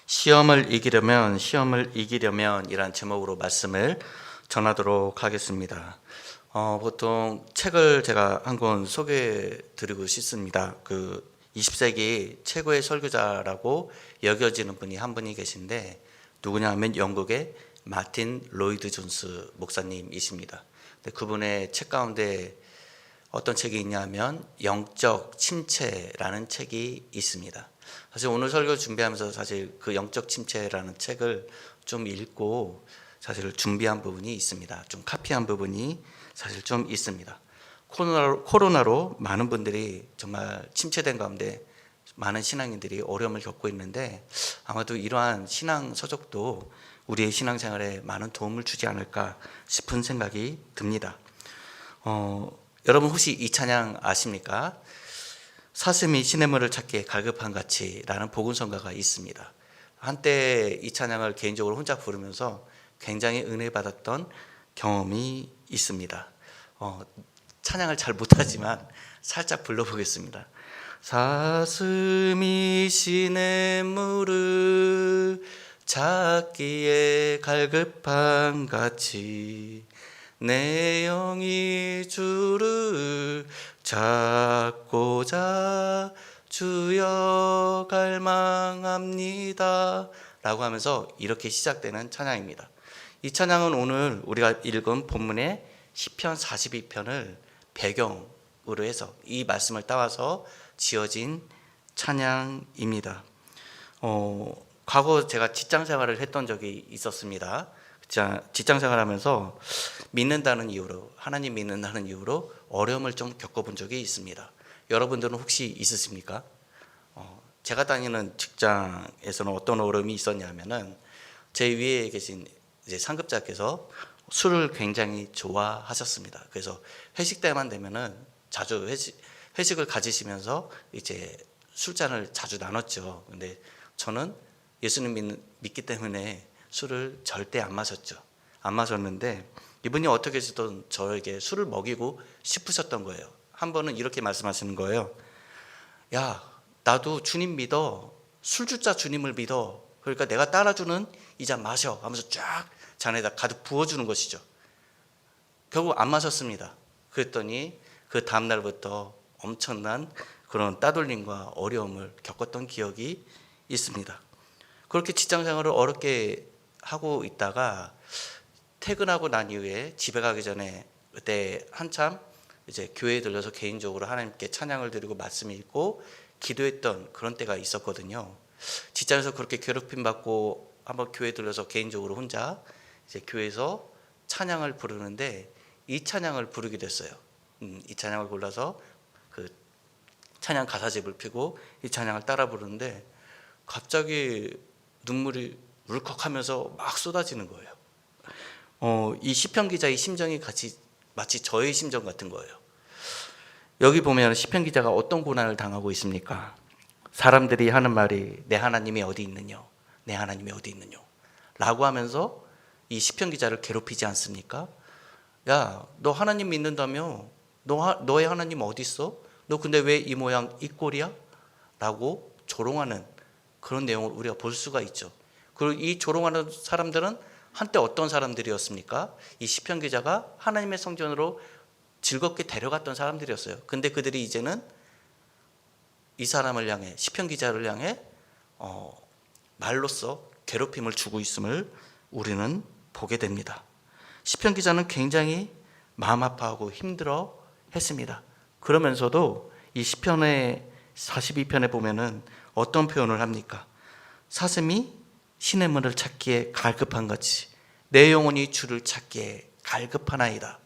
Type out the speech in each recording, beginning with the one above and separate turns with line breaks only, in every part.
시험을 이기려면 이란 제목으로 말씀을 전하도록 하겠습니다. 보통 책을 제가 한 권 소개해 드리고 싶습니다. 20세기 최고의 설교자라고 여겨지는 분이 한 분이 계신데 누구냐 하면 영국의 마틴 로이드 존스 목사님이십니다. 그분의 책 가운데 어떤 책이 있냐면 영적 침체라는 책이 있습니다. 사실 오늘 설교 준비하면서 사실 그 영적 침체라는 책을 좀 읽고 사실 준비한 부분이 있습니다. 좀 카피한 부분이 사실 좀 있습니다. 코로나로 많은 분들이 정말 침체된 가운데 많은 신앙인들이 어려움을 겪고 있는데 아마도 이러한 신앙 서적도 우리의 신앙생활에 많은 도움을 주지 않을까 싶은 생각이 듭니다. 여러분 혹시 이 찬양 아십니까? 사슴이 시냇물을 찾기에 갈급한 같이라는 복음성가가 있습니다. 한때 이 찬양을 개인적으로 혼자 부르면서 굉장히 은혜 받았던 경험이 있습니다. 찬양을 잘 못하지만 살짝 불러보겠습니다. 사슴이 시냇물을 찾기에 갈급한 같이 내 영이 주를 찾고자 주여 갈망합니다 라고 하면서 이렇게 시작되는 찬양입니다. 이 찬양은 오늘 우리가 읽은 본문의 시편 42편을 배경으로 해서 이 말씀을 따와서 지어진 찬양입니다. 과거 제가 직장생활을 했던 적이 있었습니다. 직장생활하면서 하나님 믿는다는 이유로 어려움을 좀 겪어본 적이 있습니다. 여러분들은 혹시 있으십니까? 제가 다니는 직장에서는 어떤 어려움이 있었냐면은 제 위에 계신 이제 상급자께서 술을 굉장히 좋아하셨습니다. 그래서 회식 때만 되면은 자주 회식을 가지시면서 이제 술잔을 자주 나눴죠. 근데 저는 예수님 믿기 때문에 술을 절대 안 마셨는데 이분이 어떻게 해서든 저에게 술을 먹이고 싶으셨던 거예요. 한 번은 이렇게 말씀하시는 거예요. 야, 나도 주님 믿어. 술주자 주님을 믿어. 그러니까 내가 따라주는 이 잔 마셔 하면서 쫙 잔에다 가득 부어주는 것이죠. 결국 안 마셨습니다. 그랬더니 그 다음날부터 엄청난 그런 따돌림과 어려움을 겪었던 기억이 있습니다. 그렇게 직장생활을 어렵게 하고 있다가 퇴근하고 난 이후에 집에 가기 전에 그때 한참 이제 교회에 들려서 개인적으로 하나님께 찬양을 드리고 말씀 읽고 기도했던 그런 때가 있었거든요. 직장에서 그렇게 괴롭힘 받고 한번 교회에 들려서 개인적으로 혼자 이제 교회에서 찬양을 부르는데 이 찬양을 부르게 됐어요. 이 찬양을 골라서 그 찬양 가사집을 펴고 이 찬양을 따라 부르는데 갑자기 눈물이 울컥하면서 막 쏟아지는 거예요. 이 시편 기자의 심정이 마치 저의 심정 같은 거예요. 여기 보면 시편 기자가 어떤 고난을 당하고 있습니까? 사람들이 하는 말이 내 하나님이 어디 있느냐, 내 하나님이 어디 있느냐 라고 하면서 이 시편 기자를 괴롭히지 않습니까? 야, 너 하나님 믿는다며? 너의 하나님 어디 있어? 너 근데 왜 이 모양 이 꼴이야? 라고 조롱하는 그런 내용을 우리가 볼 수가 있죠. 그리고 이 조롱하는 사람들은 한때 어떤 사람들이었습니까? 이 시편 기자가 하나님의 성전으로 즐겁게 데려갔던 사람들이었어요. 근데 그들이 이제는 이 사람을 향해, 시편 기자를 향해 말로써 괴롭힘을 주고 있음을 우리는 보게 됩니다. 시편 기자는 굉장히 마음 아파하고 힘들어 했습니다. 그러면서도 이 시편의 42편에 보면은 어떤 표현을 합니까? 사슴이 시냇물을 찾기에 갈급한 같이 내 영혼이 주를 찾기에 갈급하나이다.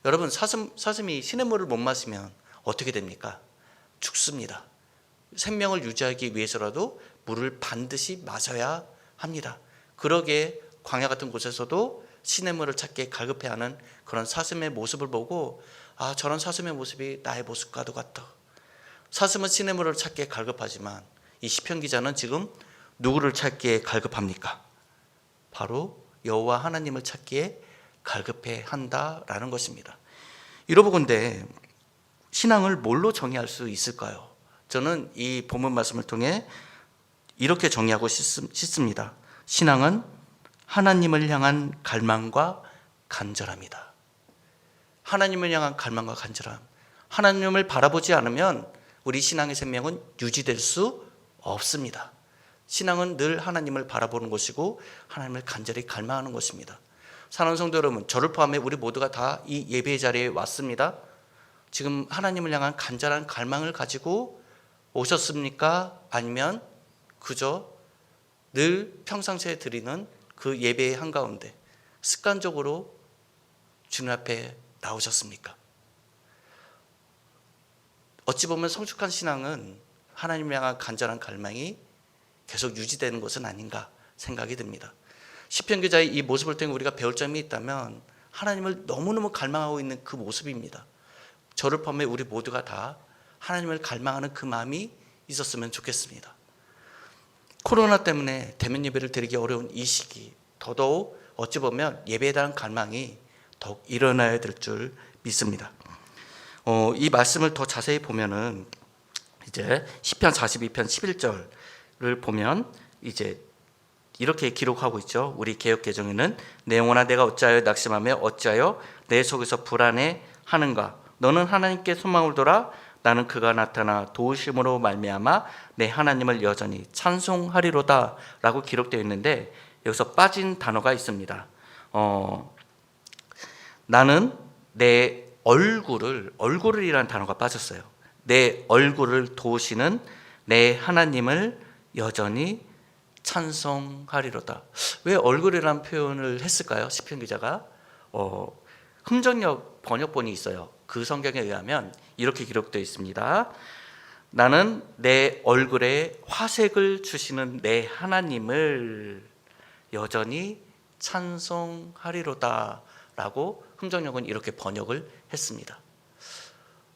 여러분, 사슴이 시냇물을 못 마시면 어떻게 됩니까? 죽습니다. 생명을 유지하기 위해서라도 물을 반드시 마셔야 합니다. 그러기에 광야 같은 곳에서도 시냇물을 찾기에 갈급해하는 그런 사슴의 모습을 보고 저런 사슴의 모습이 나의 모습과도 같다. 사슴은 시냇물을 찾기에 갈급하지만 이 시편 기자는 지금 누구를 찾기에 갈급합니까? 바로 여호와 하나님을 찾기에 갈급해 한다라는 것입니다. 이러보건대 신앙을 뭘로 정의할 수 있을까요? 저는 이 본문 말씀을 통해 이렇게 정의하고 싶습니다. 신앙은 하나님을 향한 갈망과 간절함이다. 하나님을 향한 갈망과 간절함. 하나님을 바라보지 않으면 우리 신앙의 생명은 유지될 수 없습니다. 신앙은 늘 하나님을 바라보는 것이고 하나님을 간절히 갈망하는 것입니다. 사랑하는 성도 여러분, 저를 포함해 우리 모두가 다 이 예배의 자리에 왔습니다. 지금 하나님을 향한 간절한 갈망을 가지고 오셨습니까? 아니면 그저 늘 평상시에 드리는 그 예배의 한가운데 습관적으로 주님 앞에 나오셨습니까? 어찌 보면 성숙한 신앙은 하나님을 향한 간절한 갈망이 계속 유지되는 것은 아닌가 생각이 듭니다. 시편 기자의 이 모습을 통해 우리가 배울 점이 있다면 하나님을 너무너무 갈망하고 있는 그 모습입니다. 저를 포함해 우리 모두가 다 하나님을 갈망하는 그 마음이 있었으면 좋겠습니다. 코로나 때문에 대면 예배를 드리기 어려운 이 시기, 더더욱 어찌 보면 예배에 대한 갈망이 더욱 일어나야 될 줄 믿습니다. 이 말씀을 더 자세히 보면은 이제 시편 42편 11절을 보면 이제 이렇게 기록하고 있죠. 우리 개역 개정에는 내 영혼아 내가 어찌하여 낙심하며 어찌하여 내 속에서 불안해하는가. 너는 하나님께 소망을 둬라. 나는 그가 나타나 도우심으로 말미암아 내 하나님을 여전히 찬송하리로다 라고 기록되어 있는데 여기서 빠진 단어가 있습니다. 나는 내 얼굴이라는 단어가 빠졌어요. 내 얼굴을 도우시는 내 하나님을 여전히 찬송하리로다. 왜 얼굴이라는 표현을 했을까요? 시편 기자가 흠정역 번역본이 있어요. 그 성경에 의하면 이렇게 기록되어 있습니다. 나는 내 얼굴에 화색을 주시는 내 하나님을 여전히 찬송하리로다 라고 흠정역은 이렇게 번역을 했습니다.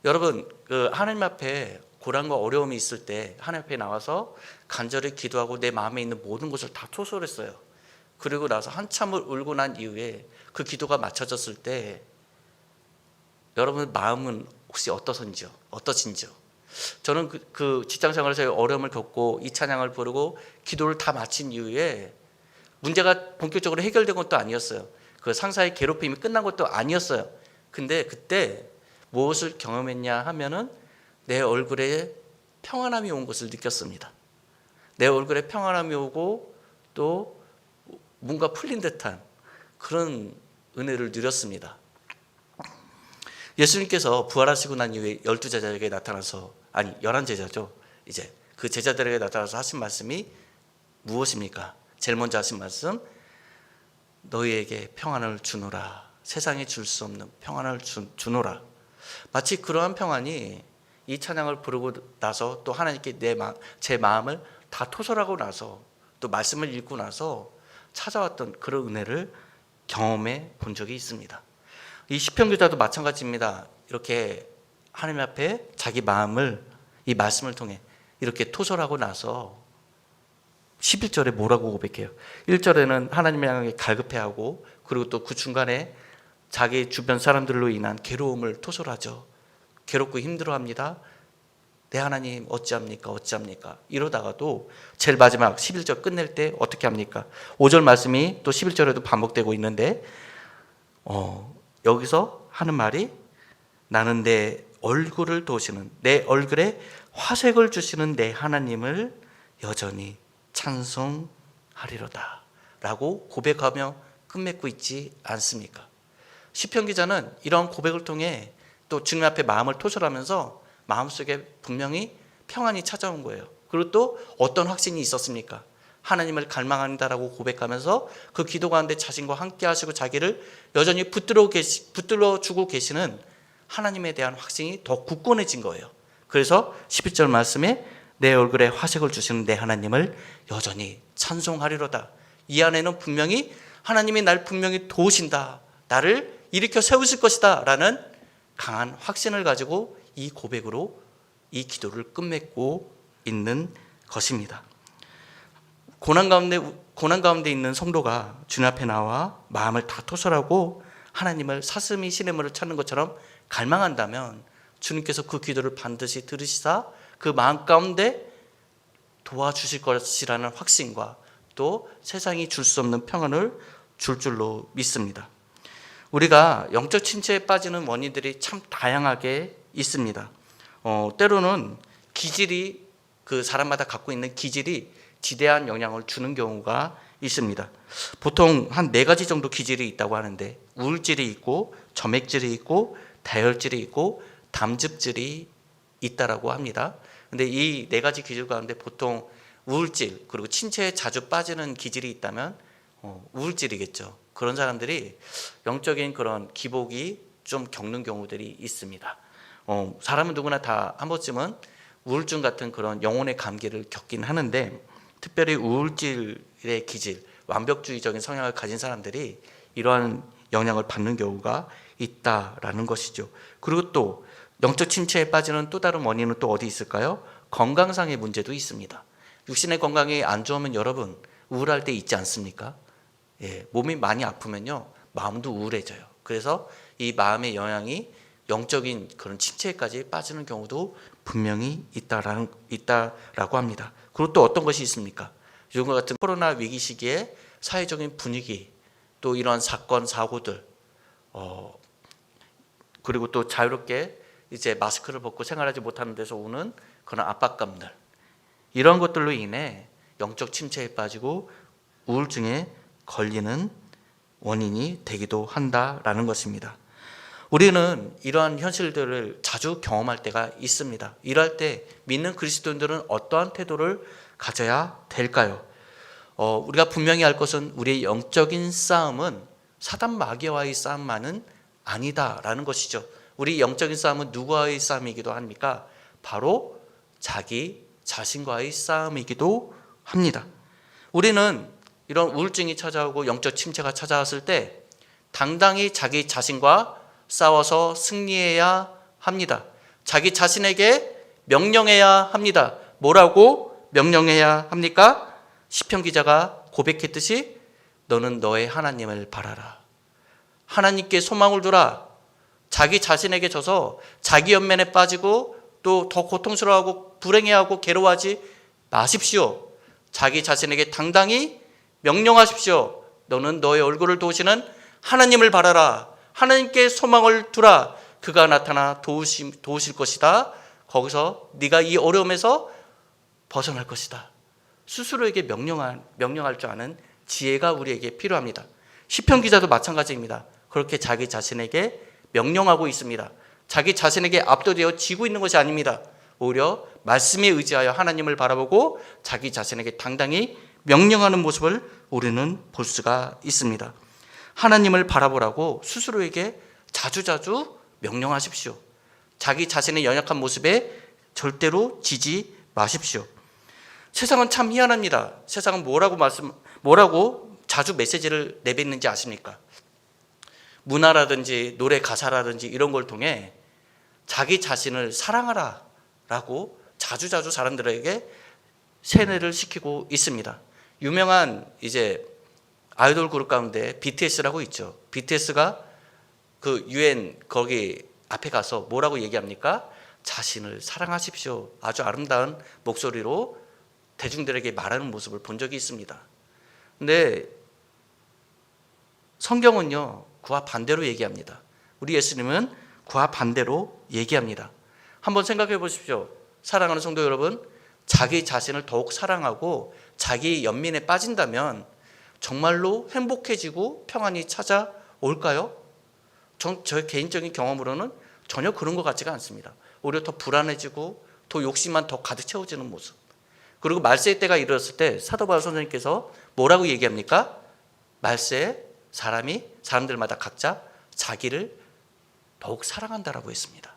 여러분, 하나님 앞에 고난과 어려움이 있을 때 하나님 앞에 나와서 간절히 기도하고 내 마음에 있는 모든 것을 다 토설했어요. 그리고 나서 한참을 울고 난 이후에 그 기도가 맞춰졌을 때 여러분 마음은 혹시 어떠신지요? 저는 그 직장생활에서 어려움을 겪고 이 찬양을 부르고 기도를 다 마친 이후에 문제가 본격적으로 해결된 것도 아니었어요. 그 상사의 괴롭힘이 끝난 것도 아니었어요. 근데 그때 무엇을 경험했냐 하면은 내 얼굴에 평안함이 온 것을 느꼈습니다. 내 얼굴에 평안함이 오고 또 뭔가 풀린 듯한 그런 은혜를 누렸습니다. 예수님께서 부활하시고 난 이후에 12제자에게 나타나서 11제자죠. 이제 그 제자들에게 나타나서 하신 말씀이 무엇입니까? 제일 먼저 하신 말씀, 너희에게 평안을 주노라. 세상에 줄 수 없는 평안을 주노라. 마치 그러한 평안이 이 찬양을 부르고 나서 또 하나님께 제 마음을 다 토설하고 나서 또 말씀을 읽고 나서 찾아왔던 그런 은혜를 경험해 본 적이 있습니다. 이 시편 기자도 마찬가지입니다. 이렇게 하나님 앞에 자기 마음을 이 말씀을 통해 이렇게 토설하고 나서 11절에 뭐라고 고백해요? 1절에는 하나님을 향해 갈급해하고 그리고 또 그 중간에 자기 주변 사람들로 인한 괴로움을 토설하죠. 괴롭고 힘들어합니다. 내 하나님 어찌합니까? 이러다가도 제일 마지막 11절 끝낼 때 어떻게 합니까? 5절 말씀이 또 11절에도 반복되고 있는데 여기서 하는 말이 나는 내 얼굴을 도우시는 내 얼굴에 화색을 주시는 내 하나님을 여전히 찬송하리로다 라고 고백하며 끝맺고 있지 않습니까? 시편 기자는 이런 고백을 통해 또 주님 앞에 마음을 토설하면서 마음속에 분명히 평안이 찾아온 거예요. 그리고 또 어떤 확신이 있었습니까? 하나님을 갈망한다라고 고백하면서 그 기도 가운데 자신과 함께 하시고 자기를 여전히 붙들어 주고 계시는 하나님에 대한 확신이 더 굳건해진 거예요. 그래서 11절 말씀에 내 얼굴에 화색을 주시는 내 하나님을 여전히 찬송하리로다. 이 안에는 분명히 하나님이 날 분명히 도우신다. 나를 일으켜 세우실 것이다. 라는 강한 확신을 가지고 이 고백으로 이 기도를 끝맺고 있는 것입니다. 고난 가운데 있는 성도가 주님 앞에 나와 마음을 다 토설하고 하나님을 사슴이 시냇물을 찾는 것처럼 갈망한다면 주님께서 그 기도를 반드시 들으시사 그 마음 가운데 도와주실 것이라는 확신과 또 세상이 줄 수 없는 평안을 줄 줄로 믿습니다. 우리가 영적 침체에 빠지는 원인들이 참 다양하게 있습니다. 때로는 기질이 그 사람마다 갖고 있는 기질이 지대한 영향을 주는 경우가 있습니다. 보통 한 4가지 정도 기질이 있다고 하는데 우울질이 있고 점액질이 있고 다혈질이 있고 담즙질이 있다라고 합니다. 근데 이 4가지 기질 가운데 보통 우울질 그리고 침체에 자주 빠지는 기질이 있다면 우울질이겠죠. 그런 사람들이 영적인 그런 기복이 좀 겪는 경우들이 있습니다. 사람은 누구나 다 한 번쯤은 우울증 같은 그런 영혼의 감기를 겪긴 하는데 특별히 우울질의 기질, 완벽주의적인 성향을 가진 사람들이 이러한 영향을 받는 경우가 있다라는 것이죠. 그리고 또 영적 침체에 빠지는 또 다른 원인은 또 어디 있을까요? 건강상의 문제도 있습니다. 육신의 건강이 안 좋으면 여러분 우울할 때 있지 않습니까? 몸이 많이 아프면요 마음도 우울해져요. 그래서 이 마음의 영향이 영적인 그런 침체까지 빠지는 경우도 분명히 있다라고 합니다. 그리고 또 어떤 것이 있습니까? 이런 것 같은 코로나 위기 시기에 사회적인 분위기, 또 이러한 사건 사고들, 그리고 또 자유롭게 이제 마스크를 벗고 생활하지 못하는 데서 오는 그런 압박감들, 이런 것들로 인해 영적 침체에 빠지고 우울증에 걸리는 원인이 되기도 한다라는 것입니다. 우리는 이러한 현실들을 자주 경험할 때가 있습니다. 이럴 때 믿는 그리스도인들은 어떠한 태도를 가져야 될까요? 우리가 분명히 알 것은 우리의 영적인 싸움은 사단 마귀와의 싸움만은 아니다라는 것이죠. 우리 영적인 싸움은 누구와의 싸움이기도 합니까? 바로 자기 자신과의 싸움이기도 합니다. 우리는 이런 우울증이 찾아오고 영적 침체가 찾아왔을 때 당당히 자기 자신과 싸워서 승리해야 합니다. 자기 자신에게 명령해야 합니다. 뭐라고 명령해야 합니까? 시편 기자가 고백했듯이 너는 너의 하나님을 바라라. 하나님께 소망을 두라. 자기 자신에게 져서 자기 연면에 빠지고 또 더 고통스러워하고 불행해하고 괴로워하지 마십시오. 자기 자신에게 당당히 명령하십시오. 너는 너의 얼굴을 도우시는 하나님을 바라라. 하나님께 소망을 두라. 그가 나타나 도우실 것이다. 거기서 네가 이 어려움에서 벗어날 것이다. 스스로에게 명령할 줄 아는 지혜가 우리에게 필요합니다. 시편 기자도 마찬가지입니다. 그렇게 자기 자신에게 명령하고 있습니다. 자기 자신에게 압도되어 지고 있는 것이 아닙니다. 오히려 말씀에 의지하여 하나님을 바라보고 자기 자신에게 당당히 명령하는 모습을 우리는 볼 수가 있습니다. 하나님을 바라보라고 스스로에게 자주자주 명령하십시오. 자기 자신의 연약한 모습에 절대로 지지 마십시오. 세상은 참 희한합니다. 세상은 뭐라고 자주 메시지를 내뱉는지 아십니까? 문화라든지 노래 가사라든지 이런 걸 통해 자기 자신을 사랑하라 라고 자주자주 사람들에게 세뇌를 시키고 있습니다. 유명한 이제 아이돌 그룹 가운데 BTS라고 있죠. BTS가 그 UN 거기 앞에 가서 뭐라고 얘기합니까? 자신을 사랑하십시오. 아주 아름다운 목소리로 대중들에게 말하는 모습을 본 적이 있습니다. 근데 성경은요, 그와 반대로 얘기합니다. 우리 예수님은 그와 반대로 얘기합니다. 한번 생각해 보십시오. 사랑하는 성도 여러분, 자기 자신을 더욱 사랑하고 자기 연민에 빠진다면 정말로 행복해지고 평안이 찾아올까요? 저의 개인적인 경험으로는 전혀 그런 것 같지가 않습니다. 오히려 더 불안해지고 더 욕심만 더 가득 채워지는 모습. 그리고 말세의 때가 이르렀을 때 사도 바울 선생님께서 뭐라고 얘기합니까? 말세에 사람들마다 각자 자기를 더욱 사랑한다라고 했습니다.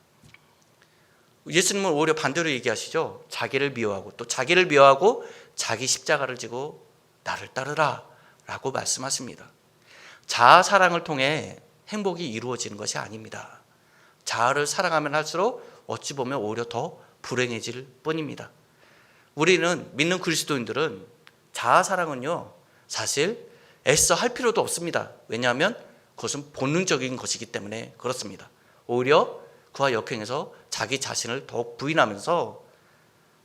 예수님은 오히려 반대로 얘기하시죠. 자기를 미워하고 또 자기를 미워하고 자기 십자가를 지고 나를 따르라 라고 말씀하십니다. 자아 사랑을 통해 행복이 이루어지는 것이 아닙니다. 자아를 사랑하면 할수록 어찌 보면 오히려 더 불행해질 뿐입니다. 우리는 믿는 그리스도인들은 자아 사랑은요 사실 애써 할 필요도 없습니다. 왜냐하면 그것은 본능적인 것이기 때문에 그렇습니다. 오히려 그와 역행해서 자기 자신을 더욱 부인하면서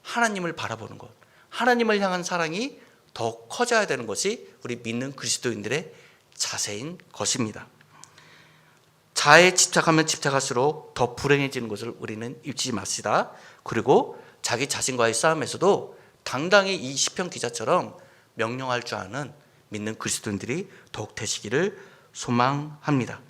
하나님을 바라보는 것, 하나님을 향한 사랑이 더 커져야 되는 것이 우리 믿는 그리스도인들의 자세인 것입니다. 자아에 집착하면 집착할수록 더 불행해지는 것을 우리는 잊지 맙시다. 그리고 자기 자신과의 싸움에서도 당당히 이 시편 기자처럼 명령할 줄 아는 믿는 그리스도인들이 더욱 되시기를 소망합니다.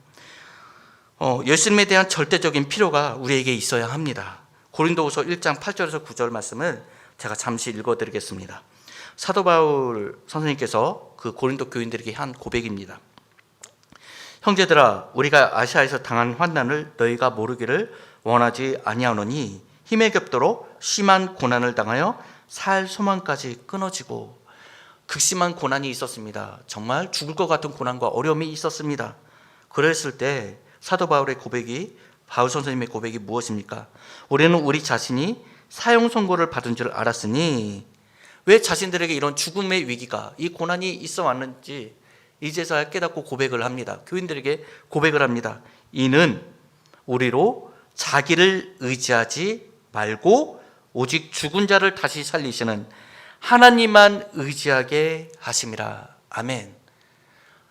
예수님에 대한 절대적인 필요가 우리에게 있어야 합니다. 고린도후서 1장 8절에서 9절 말씀을 제가 잠시 읽어드리겠습니다. 사도 바울 선생님께서 그 고린도 교인들에게 한 고백입니다. 형제들아, 우리가 아시아에서 당한 환난을 너희가 모르기를 원하지 아니하노니 힘에 겹도록 심한 고난을 당하여 살 소망까지 끊어지고. 극심한 고난이 있었습니다. 정말 죽을 것 같은 고난과 어려움이 있었습니다. 그랬을 때 사도 바울의 고백이, 바울 선생님의 고백이 무엇입니까? 우리는 우리 자신이 사형 선고를 받은 줄 알았으니, 왜 자신들에게 이런 죽음의 위기가, 이 고난이 있어 왔는지 이제서야 깨닫고 고백을 합니다. 교인들에게 고백을 합니다. 이는 우리로 자기를 의지하지 말고 오직 죽은 자를 다시 살리시는 하나님만 의지하게 하심이라. 아멘.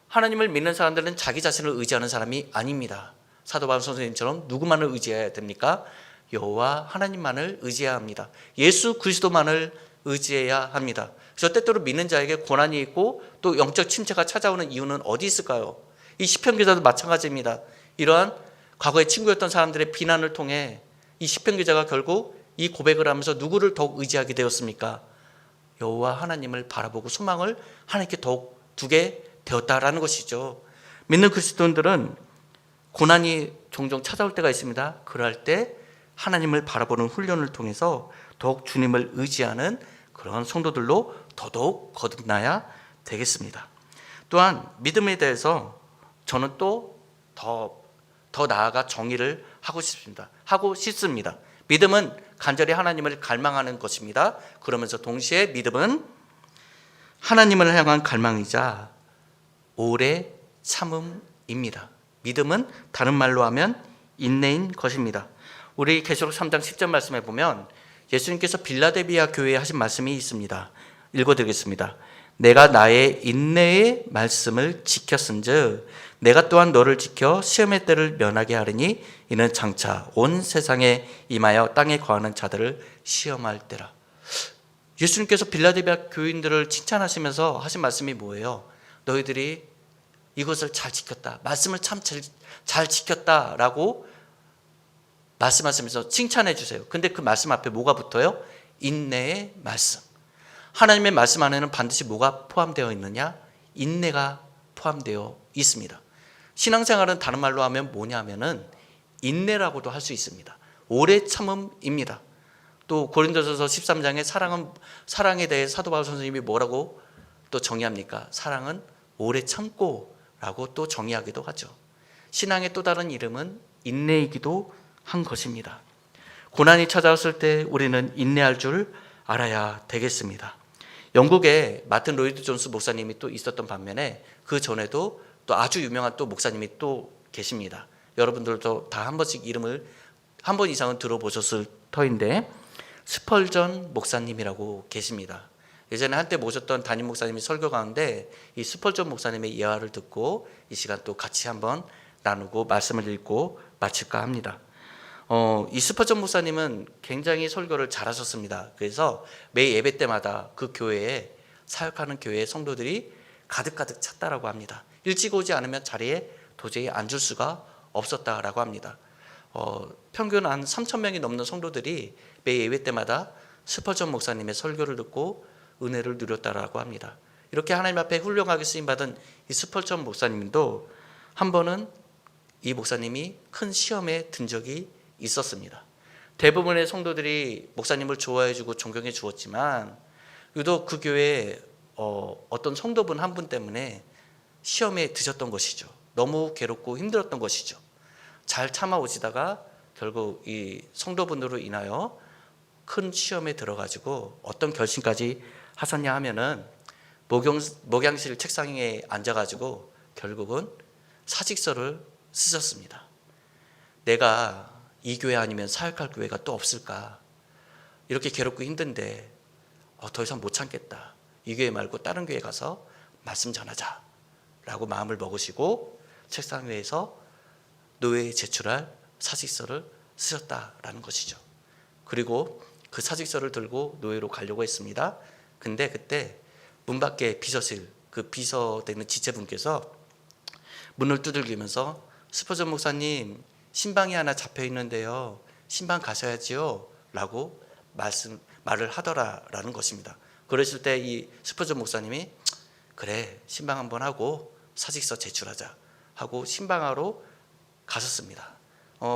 하나님을 믿는 사람들은 자기 자신을 의지하는 사람이 아닙니다. 사도 바울 선생님처럼 누구만을 의지해야 됩니까? 여호와 하나님만을 의지해야 합니다. 예수 그리스도만을 의지해야 합니다. 그래서 때때로 믿는 자에게 고난이 있고 또 영적 침체가 찾아오는 이유는 어디 있을까요? 이 시편 기자도 마찬가지입니다. 이러한 과거의 친구였던 사람들의 비난을 통해 이 시편 기자가 결국 이 고백을 하면서 누구를 더욱 의지하게 되었습니까? 여호와 하나님을 바라보고 소망을 하나님께 더욱 두게 되었다라는 것이죠. 믿는 그리스도인들은 고난이 종종 찾아올 때가 있습니다. 그럴 때 하나님을 바라보는 훈련을 통해서 더욱 주님을 의지하는 그런 성도들로 더더욱 거듭나야 되겠습니다. 또한 믿음에 대해서 저는 또 더 나아가 정의를 하고 싶습니다. 믿음은 간절히 하나님을 갈망하는 것입니다. 그러면서 동시에 믿음은 하나님을 향한 갈망이자 오래 참음입니다. 믿음은 다른 말로 하면 인내인 것입니다. 우리 계시록 3장 10절 말씀에 보면 예수님께서 빌라델비아 교회에 하신 말씀이 있습니다. 읽어드리겠습니다. 내가 나의 인내의 말씀을 지켰은즉 내가 또한 너를 지켜 시험의 때를 면하게 하리니 이는 장차 온 세상에 임하여 땅에 거하는 자들을 시험할 때라. 예수님께서 빌라델비아 교인들을 칭찬하시면서 하신 말씀이 뭐예요? 너희들이 이것을 잘 지켰다, 말씀을 참 잘 지켰다라고 말씀하시면서 칭찬해 주세요. 근데 그 말씀 앞에 뭐가 붙어요? 인내의 말씀. 하나님의 말씀 안에는 반드시 뭐가 포함되어 있느냐? 인내가 포함되어 있습니다. 신앙생활은 다른 말로 하면 뭐냐면은 인내라고도 할 수 있습니다. 오래 참음입니다. 또 고린도전서 13장에 사랑에 대해 사도 바울 선생님이 뭐라고 또 정의합니까? 사랑은 오래 참고라고 또 정의하기도 하죠. 신앙의 또 다른 이름은 인내이기도 한 것입니다. 고난이 찾아왔을 때 우리는 인내할 줄 알아야 되겠습니다. 영국에 마틴 로이드 존스 목사님이 또 있었던 반면에 그 전에도 또 아주 유명한 또 목사님이 또 계십니다. 여러분들도 다 한 번씩 이름을 한 번 이상은 들어보셨을 터인데 스펄전 목사님이라고 계십니다. 예전에 한때 모셨던 담임 목사님이 설교 가운데 이 스펄전 목사님의 예화를 듣고 이 시간 또 같이 한번 나누고 말씀을 읽고 마칠까 합니다. 이 스펄전 목사님은 굉장히 설교를 잘하셨습니다. 그래서 매 예배 때마다 그 교회에 사역하는 교회의 성도들이 가득가득 찼다라고 합니다. 일찍 오지 않으면 자리에 도저히 앉을 수가 없었다라고 합니다. 평균 한 3,000명이 넘는 성도들이 매 예배 때마다 스펄전 목사님의 설교를 듣고 은혜를 누렸다라고 합니다. 이렇게 하나님 앞에 훌륭하게 쓰임받은 이 스펄전 목사님도 한 번은 이 목사님이 큰 시험에 든 적이 있었습니다. 대부분의 성도들이 목사님을 좋아해주고 존경해 주었지만 유독 그 교회에 어떤 성도분 한 분 때문에 시험에 드셨던 것이죠. 너무 괴롭고 힘들었던 것이죠. 잘 참아오시다가 결국 이 성도분으로 인하여 큰 시험에 들어가지고 어떤 결심까지 하셨냐 하면은 목양실 책상에 앉아가지고 결국은 사직서를 쓰셨습니다. 내가 이 교회 아니면 사역할 교회가 또 없을까? 이렇게 괴롭고 힘든데 더 이상 못 참겠다. 이 교회 말고 다른 교회 가서 말씀 전하자 라고 마음을 먹으시고 책상 위에서 노회에 제출할 사직서를 쓰셨다라는 것이죠. 그리고 그 사직서를 들고 노회로 가려고 했습니다. 근데 그때 문 밖에 비서실, 그 비서되는 지체분께서 문을 두들기면서 스퍼전 목사님, 신방이 하나 잡혀 있는데요, 신방 가셔야지요 라고 말을 하더라라는 것입니다. 그랬을 때 이 스퍼전 목사님이 그래, 신방 한번 하고 사직서 제출하자 하고 신방하러 가셨습니다.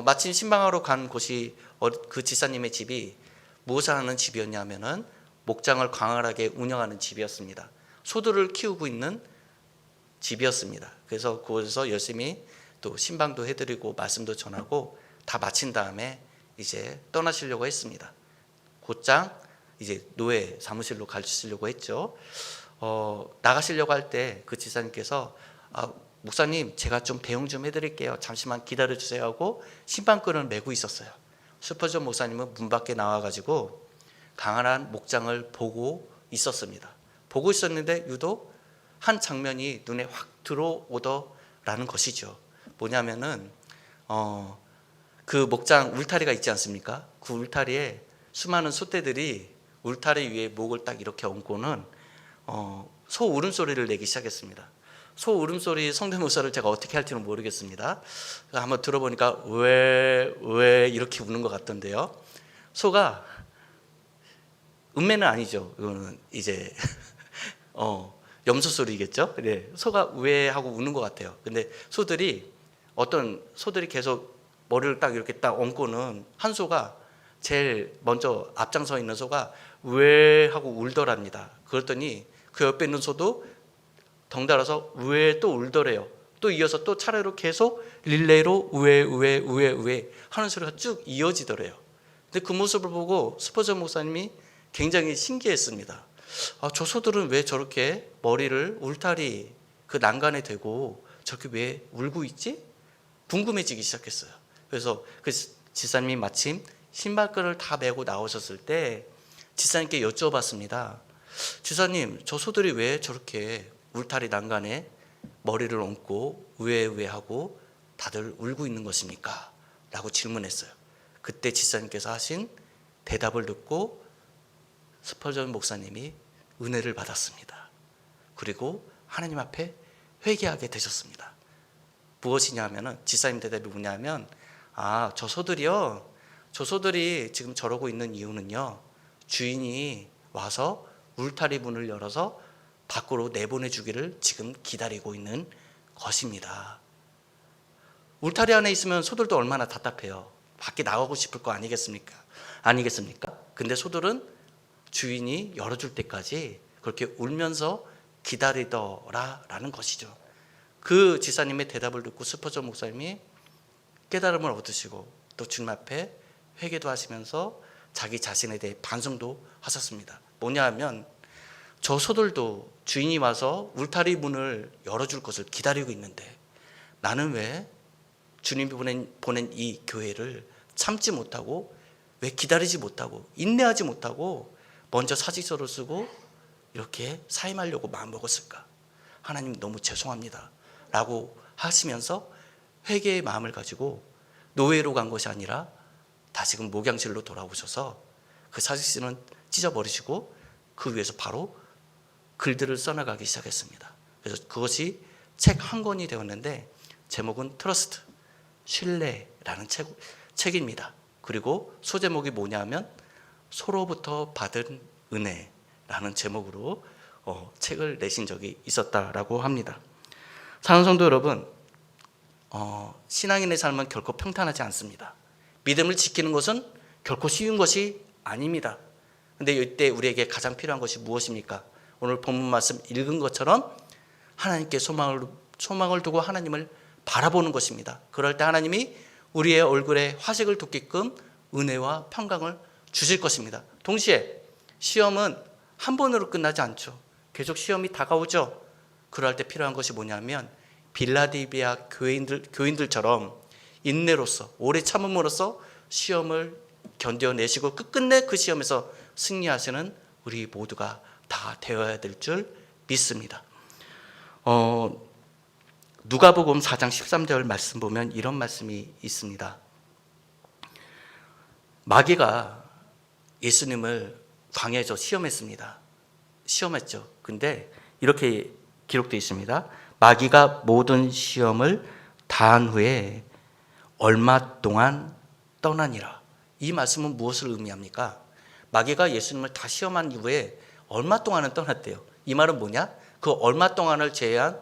마침 신방하러 간 곳이 그 지사님의 집이 무엇을 하는 집이었냐면은 목장을 광활하게 운영하는 집이었습니다. 소들을 키우고 있는 집이었습니다. 그래서 그곳에서 열심히 또 신방도 해드리고 말씀도 전하고 다 마친 다음에 이제 떠나시려고 했습니다. 곧장 이제 노회 사무실로 가시려고 했죠. 나가시려고 할 때 그 지사님께서 목사님, 제가 좀 배웅 좀 해드릴게요. 잠시만 기다려주세요 하고 신방끈을 메고 있었어요. 스퍼전 목사님은 문 밖에 나와가지고 강한 목장을 보고 있었습니다. 보고 있었는데 유독 한 장면이 눈에 확 들어오더라는 것이죠. 뭐냐면은 그 목장 울타리가 있지 않습니까? 그 울타리에 수많은 소떼들이 울타리 위에 목을 딱 이렇게 얹고는 소 울음소리를 내기 시작했습니다. 소 울음소리 성대모사를 제가 어떻게 할지는 모르겠습니다. 한번 들어보니까 왜 이렇게 우는 것 같던데요. 소가 음매는 아니죠. 이거는 이제 염소 소리겠죠. 네, 소가 왜 하고 우는 것 같아요. 근데 어떤 소들이 계속 머리를 딱 이렇게 딱 얹고는 한 소가 제일 먼저 앞장서 있는 소가 왜 하고 울더랍니다. 그랬더니 그 옆에 있는 소도 덩달아서 왜 또 울더래요. 또 이어서 또 차례로 계속 릴레이로 왜 하는 소리가 쭉 이어지더래요. 근데 그 모습을 보고 스퍼전 목사님이 굉장히 신기했습니다. 저 소들은 왜 저렇게 머리를 울타리 그 난간에 대고 저렇게 왜 울고 있지? 궁금해지기 시작했어요. 그래서 그 지사님이 마침 신발끈을 다 메고 나오셨을 때 지사님께 여쭤봤습니다. 지사님, 저 소들이 왜 저렇게 울타리 난간에 머리를 얹고 하고 다들 울고 있는 것입니까? 라고 질문했어요. 그때 지사님께서 하신 대답을 듣고 스퍼전 목사님이 은혜를 받았습니다. 그리고 하나님 앞에 회개하게 되셨습니다. 무엇이냐 하면은 지사님 대답이 뭐냐면 저 소들이 지금 저러고 있는 이유는요, 주인이 와서 울타리 문을 열어서 밖으로 내보내주기를 지금 기다리고 있는 것입니다. 울타리 안에 있으면 소들도 얼마나 답답해요. 밖에 나가고 싶을 거 아니겠습니까? 근데 소들은 주인이 열어줄 때까지 그렇게 울면서 기다리더라라는 것이죠. 그 지사님의 대답을 듣고 스퍼전 목사님이 깨달음을 얻으시고 또 주님 앞에 회개도 하시면서 자기 자신에 대해 반성도 하셨습니다. 뭐냐 하면 저 소들도 주인이 와서 울타리 문을 열어줄 것을 기다리고 있는데 나는 왜 주님이 보낸 이 교회를 참지 못하고, 왜 기다리지 못하고, 인내하지 못하고 먼저 사직서를 쓰고 이렇게 사임하려고 마음먹었을까? 하나님 너무 죄송합니다 라고 하시면서 회개의 마음을 가지고 노예로 간 것이 아니라 다시금 목양실로 돌아오셔서 그 사직서는 찢어버리시고 그 위에서 바로 글들을 써나가기 시작했습니다. 그래서 그것이 책 한 권이 되었는데 제목은 트러스트, 신뢰라는 책입니다. 그리고 소제목이 뭐냐면 소로부터 받은 은혜라는 제목으로 책을 내신 적이 있었다라고 합니다. 사랑하는 성도 여러분, 신앙인의 삶은 결코 평탄하지 않습니다. 믿음을 지키는 것은 결코 쉬운 것이 아닙니다. 근데 이때 우리에게 가장 필요한 것이 무엇입니까? 오늘 본문 말씀 읽은 것처럼 하나님께 소망을 두고 하나님을 바라보는 것입니다. 그럴 때 하나님이 우리의 얼굴에 화색을 돋게끔 은혜와 평강을 주실 것입니다. 동시에 시험은 한 번으로 끝나지 않죠. 계속 시험이 다가오죠. 그럴 때 필요한 것이 뭐냐면 빌라델비아 교인들처럼 인내로서, 오래 참음으로써 시험을 견뎌내시고 끝끝내 그 시험에서 승리하시는 우리 모두가 다 되어야 될 줄 믿습니다. 누가복음 4장 13절 말씀 보면 이런 말씀이 있습니다. 마귀가 예수님을 광야에서 시험했습니다. 시험했죠. 근데 이렇게 기록되어 있습니다. 마귀가 모든 시험을 다한 후에 얼마 동안 떠나니라. 이 말씀은 무엇을 의미합니까? 마귀가 예수님을 다 시험한 이후에 얼마 동안은 떠났대요. 이 말은 뭐냐? 그 얼마 동안을 제외한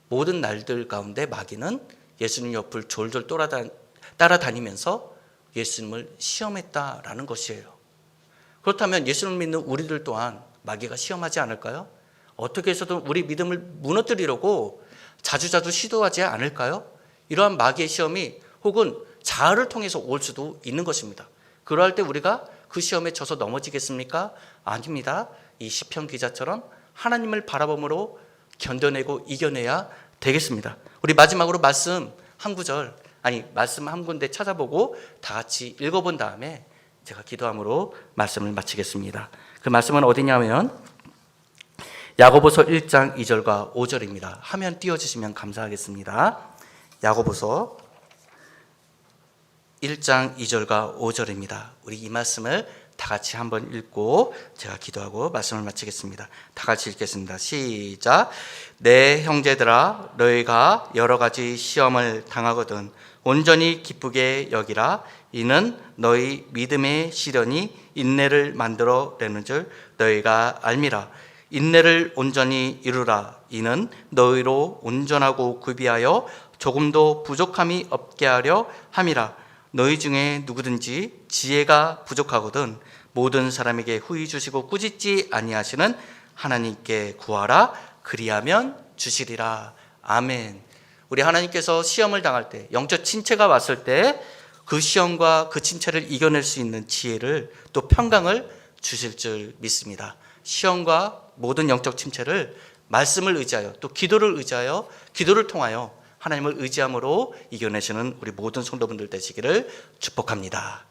모든 날들 가운데 마귀는 예수님 옆을 졸졸 따라다니면서 예수님을 시험했다라는 것이에요. 그렇다면 예수님을 믿는 우리들 또한 마귀가 시험하지 않을까요? 어떻게 해서든 우리 믿음을 무너뜨리려고 자주자주 시도하지 않을까요? 이러한 마귀의 시험이 혹은 자아를 통해서 올 수도 있는 것입니다. 그러할 때 우리가 그 시험에 져서 넘어지겠습니까? 아닙니다. 이 시편 기자처럼 하나님을 바라봄으로 견뎌내고 이겨내야 되겠습니다. 우리 마지막으로 말씀 한 군데 찾아보고 다 같이 읽어본 다음에 제가 기도함으로 말씀을 마치겠습니다. 그 말씀은 어디냐면 야고보서 1장 2절과 5절입니다. 화면 띄워주시면 감사하겠습니다. 야고보서 1장 2절과 5절입니다. 우리 이 말씀을 다 같이 한번 읽고 제가 기도하고 말씀을 마치겠습니다. 다 같이 읽겠습니다. 시작. 내 형제들아, 너희가 여러 가지 시험을 당하거든 온전히 기쁘게 여기라. 이는 너희 믿음의 시련이 인내를 만들어내는 줄 너희가 알미라. 인내를 온전히 이루라. 이는 너희로 온전하고 구비하여 조금도 부족함이 없게 하려 함이라. 너희 중에 누구든지 지혜가 부족하거든 모든 사람에게 후히 주시고 꾸짖지 아니하시는 하나님께 구하라. 그리하면 주시리라. 아멘. 우리 하나님께서 시험을 당할 때, 영적 침체가 왔을 때 그 시험과 그 침체를 이겨낼 수 있는 지혜를 또 평강을 주실 줄 믿습니다. 시험과 모든 영적 침체를 말씀을 의지하여 또 기도를 의지하여 기도를 통하여 하나님을 의지함으로 이겨내시는 우리 모든 성도분들 되시기를 축복합니다.